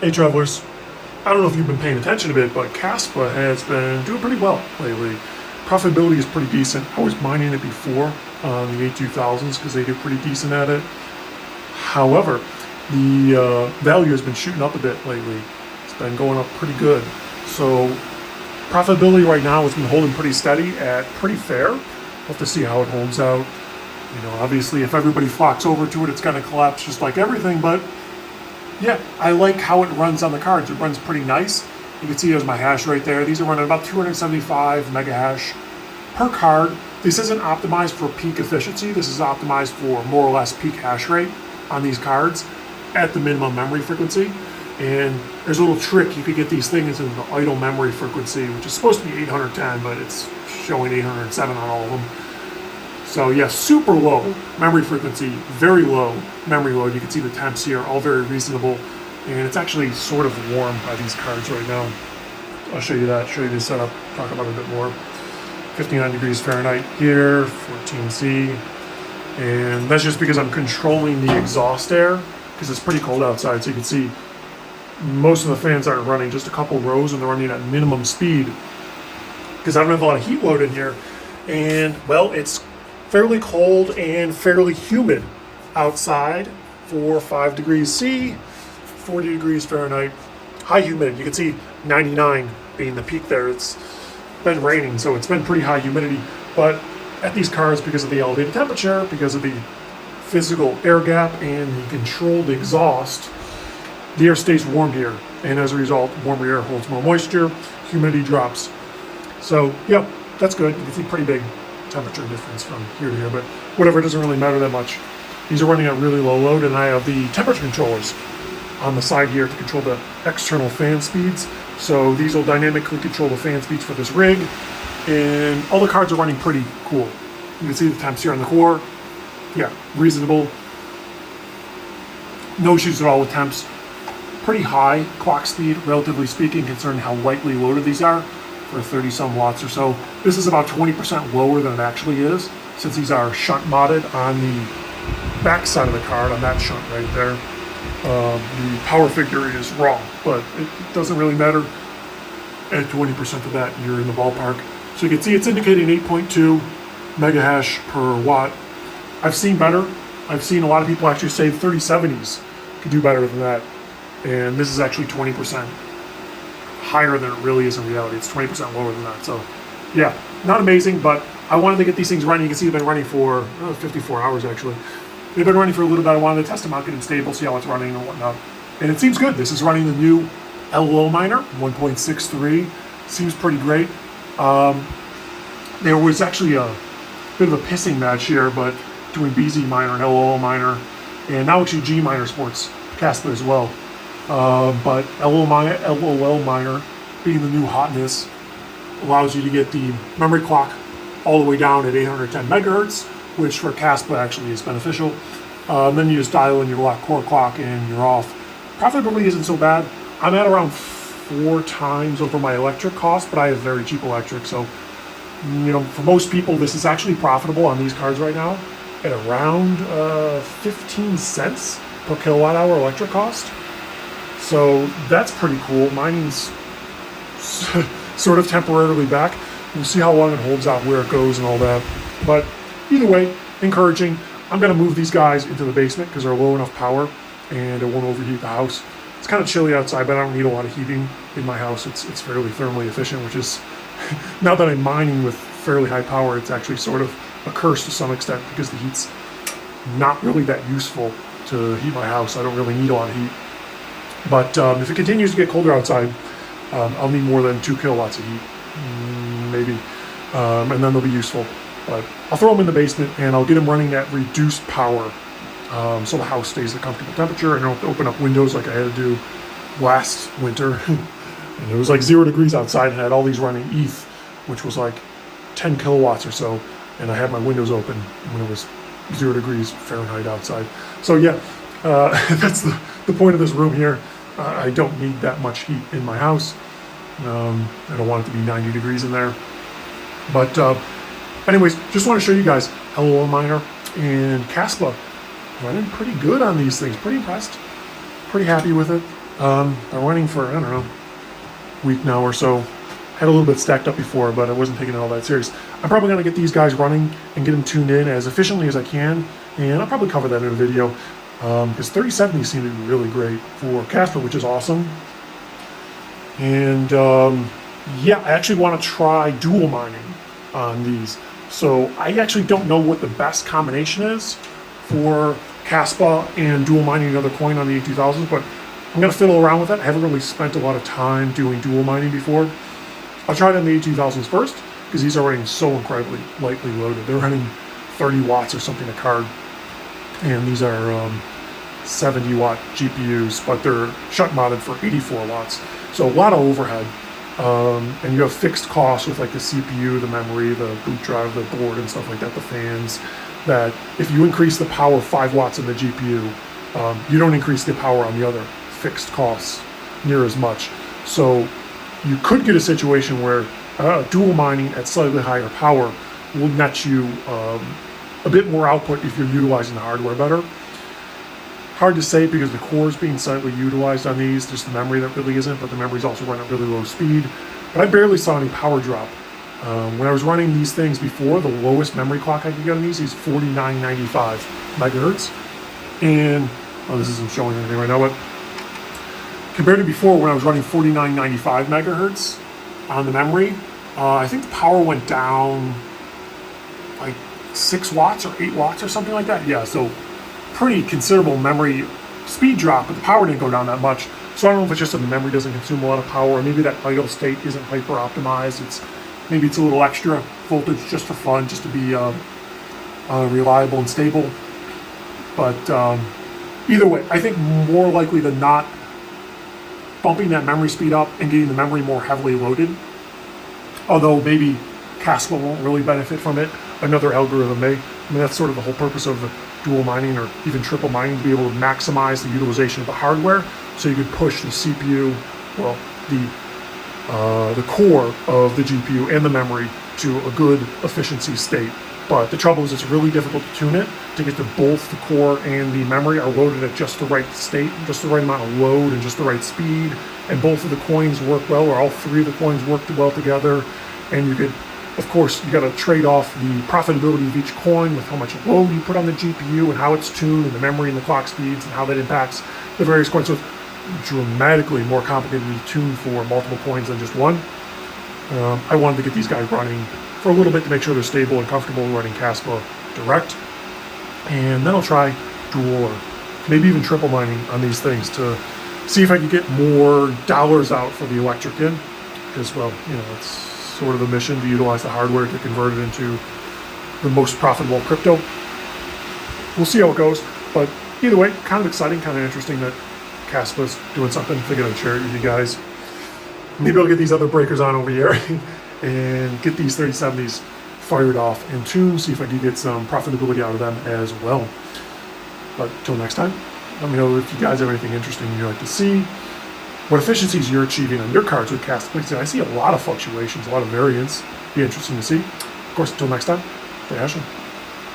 Hey travelers, I don't know if you've been paying attention to it, but Caspa has been doing pretty well lately. Profitability is pretty decent. I was mining it before on the A2000s because they do pretty decent at it. However, the value has been shooting up a bit lately. It's been going up pretty good. So profitability right now has been holding pretty steady at pretty fair. We'll have to see how it holds out. You know, obviously if everybody flocks over to it, it's going to collapse just like everything, but yeah, I like how it runs on the cards. It runs pretty nice. You can see there's my hash right there. These are running about 275 mega hash per card. This isn't optimized for peak efficiency. This is optimized for more or less peak hash rate on these cards at the minimum memory frequency. And there's a little trick. You could get these things into the idle memory frequency, which is supposed to be 810, but it's showing 807 on all of them. So yeah, super low memory frequency, very low memory load. You can see the temps here, all very reasonable. And it's actually sort of warm by these cards right now. I'll show you that, show you the setup, talk about it a bit more. 59 degrees Fahrenheit here, 14C. And that's just because I'm controlling the exhaust air, because it's pretty cold outside. So you can see most of the fans aren't running, just a couple rows, and they're running at minimum speed. Because I don't have a lot of heat load in here. And well, it's fairly cold and fairly humid outside for 5 degrees C, 40 degrees Fahrenheit, high humidity. You can see 99 being the peak there. It's been raining, so it's been pretty high humidity. But at these cards, because of the elevated temperature, because of the physical air gap and the controlled exhaust, the air stays warm here. And as a result, warmer air holds more moisture, humidity drops. So, yeah, that's good. You can see pretty big temperature difference from here to here, but whatever, it doesn't really matter that much. These are running at really low load, and I have the temperature controllers on the side here to control the external fan speeds. So these will dynamically control the fan speeds for this rig, and all the cards are running pretty cool. You can see the temps here on the core. Yeah, reasonable. No issues at all with temps. Pretty high clock speed, relatively speaking, considering how lightly loaded these are. For 30 some watts or so. This is about 20% lower than it actually is, since these are shunt modded on the back side of the card, on that shunt right there. The power figure is wrong, but it doesn't really matter. At 20% of that, you're in the ballpark. So you can see it's indicating 8.2 mega hash per watt. I've seen better. I've seen a lot of people actually say 3070s could do better than that. And this is actually 20% higher than it really is in reality. It's 20% lower than that. So yeah, not amazing, but I wanted to get these things running. You can see they've been running for 54 hours actually. They've been running for a little bit. I wanted to test them out, get them stable, see how it's running and whatnot. And it seems good. This is running the new LOL miner, 1.63. Seems pretty great. There was actually a bit of a pissing match here, but between BZ miner and LOL miner, and now actually G miner sports Caspa as well. But LOL miner, being the new hotness, allows you to get the memory clock all the way down at 810 megahertz, which for Caspa actually is beneficial. Then you just dial in your lock core clock and you're off. Profitability isn't so bad. I'm at around 4 times over my electric cost, but I have very cheap electric, so you know, for most people this is actually profitable on these cards right now at around 15 cents per kilowatt hour electric cost. So that's pretty cool. Mining's sort of temporarily back. We'll see how long it holds out, where it goes and all that. But either way, encouraging. I'm going to move these guys into the basement because they're low enough power and it won't overheat the house. It's kind of chilly outside, but I don't need a lot of heating in my house. It's fairly thermally efficient, which is, now that I'm mining with fairly high power, it's actually sort of a curse to some extent because the heat's not really that useful to heat my house. I don't really need a lot of heat. But if it continues to get colder outside, I'll need more than 2 kilowatts of heat, maybe, and then they'll be useful. But I'll throw them in the basement and I'll get them running at reduced power, so the house stays at a comfortable temperature. And I don't have to open up windows like I had to do last winter. And it was like 0 degrees outside and I had all these running ETH, which was like 10 kilowatts or so. And I had my windows open when it was 0 degrees Fahrenheit outside. So yeah, that's the point of this room here. I don't need that much heat in my house. I don't want it to be 90 degrees in there. But anyways, just want to show you guys LOL miner and Caspa running pretty good on these things. Pretty impressed. Pretty happy with it. They're running for, I don't know, week now or so. Had a little bit stacked up before, but I wasn't taking it all that serious. I'm probably going to get these guys running and get them tuned in as efficiently as I can, and I'll probably cover that in a video, because 3070s seem to be really great for Caspa, which is awesome. And yeah, I actually want to try dual mining on these. So I actually don't know what the best combination is for Caspa and dual mining another coin on the 8200s, but I'm going to fiddle around with it. I haven't really spent a lot of time doing dual mining before. I'll try it on the 8200s first, because these are running so incredibly lightly loaded. They're running 30 watts or something a card, and these are 70 watt GPUs, but they're shunt modded for 84 watts. So a lot of overhead, and you have fixed costs with like the CPU, the memory, the boot drive, the board and stuff like that, the fans, that if you increase the power 5 watts in the GPU, you don't increase the power on the other fixed costs near as much. So you could get a situation where dual mining at slightly higher power will net you a bit more output if you're utilizing the hardware better. Hard to say because the core is being slightly utilized on these. There's the memory that really isn't, but the memory's also running at really low speed. But I barely saw any power drop. When I was running these things before, the lowest memory clock I could get on these is 4995 megahertz. And, this isn't showing anything right now, but compared to before when I was running 4995 megahertz on the memory, I think the power went down like 6 watts or 8 watts or something like that. Yeah, so pretty considerable memory speed drop, but the power didn't go down that much. So I don't know if it's just that the memory doesn't consume a lot of power, or maybe that idle state isn't hyper optimized. Maybe it's a little extra voltage just for fun, just to be reliable and stable. But either way, I think more likely than not, bumping that memory speed up and getting the memory more heavily loaded, although maybe Caspa won't really benefit from it, another algorithm may. I mean, that's sort of the whole purpose of the dual mining or even triple mining, to be able to maximize the utilization of the hardware, so you could push the CPU, well, the core of the GPU and the memory to a good efficiency state. But the trouble is it's really difficult to tune it to get to both the core and the memory are loaded at just the right state, just the right amount of load and just the right speed, and both of the coins work well, or all three of the coins work well together. And you could, of course, you got to trade off the profitability of each coin with how much load you put on the GPU and how it's tuned, and the memory and the clock speeds and how that impacts the various coins. So it's dramatically more complicated to tune for multiple coins than just one. I wanted to get these guys running for a little bit to make sure they're stable and comfortable running Caspa direct. And then I'll try dual or maybe even triple mining on these things to see if I can get more dollars out for the electric in. Because, well, you know, it's sort of a mission to utilize the hardware to convert it into the most profitable crypto. We'll see how it goes. But either way, kind of exciting, kind of interesting that Caspa's doing something. Figured I'd share it with you guys. Maybe I'll get these other breakers on over here and get these 3070s fired off and tuned, see if I can get some profitability out of them as well. But till next time, let me know if you guys have anything interesting you'd like to see, what efficiencies you're achieving on your cards with Caspa. I see a lot of fluctuations, a lot of variance. Be interesting to see. Of course, until next time, stay Ashley.